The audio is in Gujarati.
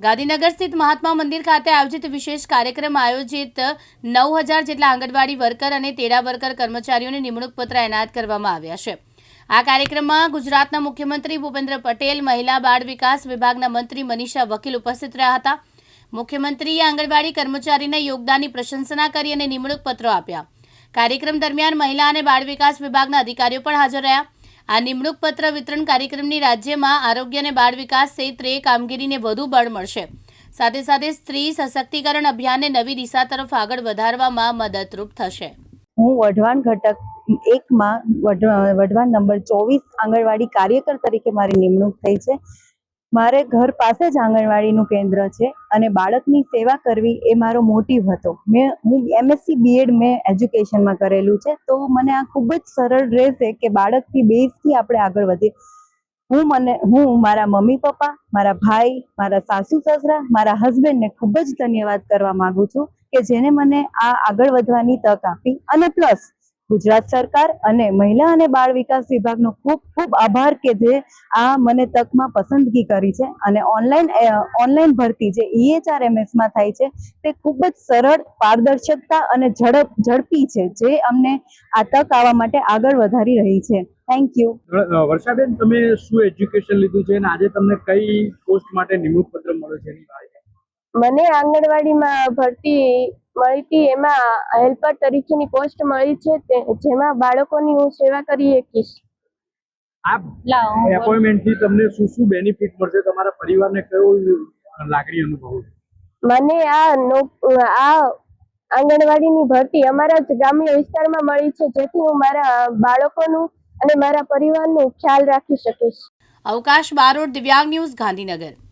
ગાંધીનગર સ્થિત મહાત્મા મંદિર ખાતે આયોજિત વિશેષ કાર્યક્રમ આયોજિત 9,000 જેટલા આંગણવાડી વર્કર અને તેડા વર્કર કર્મચારીઓને નિમણૂક પત્ર એનાયત કરવામાં આવ્યા છે। આ કાર્યક્રમમાં ગુજરાતના મુખ્યમંત્રી ભૂપેન્દ્ર પટેલ, મહિલા બાળ વિકાસ વિભાગના મંત્રી મનીષા વકીલ ઉપસ્થિત રહ્યા હતા। મુખ્યમંત્રીએ આંગણવાડી કર્મચારીના યોગદાનની પ્રશંસા કરી અને નિમણૂક પત્રો આપ્યા। કાર્યક્રમ દરમિયાન મહિલા અને બાળ વિકાસ વિભાગના અધિકારીઓ પણ હાજર રહ્યા। આ નિમણૂક પત્ર વિતરણ કાર્યક્રમની રાજ્યમાં આરોગ્ય અને બાળ વિકાસ ક્ષેત્રે કામગીરીને વધુ બળ મળશે, સાથે સાથે સ્ત્રી સશક્તિકરણ અભિયાનને નવી દિશા તરફ આગળ વધારવામાં મદદરૂપ થશે। હું વઢવાણ ઘટક 1 માં વઢવાણ નંબર 24 આંગણવાડી કાર્યકર તરીકે મારી નિમણૂક થઈ છે। મારે ઘર પાસે જ આંગણવાડીનું કેન્દ્ર છે અને બાળકની સેવા કરવી એ મારો મોટિવ હતો। હું MSc BEd મેં એજ્યુકેશનમાં કરેલું છે, તો મને આ ખૂબ જ સરળ રહેશે કે બાળકથી બેઝથી આપણે આગળ વધીએ। હું મારા મમ્મી પપ્પા, મારા ભાઈ, મારા સાસુ સસરા, મારા હસબન્ડને ખૂબ જ ધન્યવાદ કરવા માંગુ છું કે જેને મને આ આગળ વધવાની તક આપી, અને પ્લસ ગુજરાત સરકાર અને મહિલા અને બાળ વિકાસ વિભાગનો ખૂબ ખૂબ આભાર કે જે આ મને તકમાં પસંદગી કરી છે। અને ઓનલાઈન ભરતી જે EHRMS માં થાય છે તે ખૂબ જ સરળ, પારદર્શકતા અને ઝડપી છે, જે અમને આ તક આવવા માટે આગળ વધારી રહી છે। Thank you. વર્ષાબેન, તમે શું એજ્યુકેશન લીધું છે અને આજે તમને કઈ પોસ્ટ માટે નિમણૂક પત્ર મળ્યો છે? મને આંગણવાડીમાં ભરતી મળી હતી, એમાં હેલ્પર તરીકેની પોસ્ટ મળી છે, જેમાં બાળકોની હું સેવા કરી શકીશ। આ એપોઇન્ટમેન્ટથી તમને શું શું બેનિફિટ મળશે? તમારા પરિવારને કયો લાગણી અનુભવો છો? મને આ આંગણવાડીની ભરતી અમારા જ ગ્રામ્ય વિસ્તારમાં મળી છે, જેથી હું મારા બાળકોનું અને મારા પરિવારનું ખ્યાલ રાખી શકીશ। અવકાશ બારોટ, દિવ્યાંગ ન્યૂઝ, ગાંધીનગર।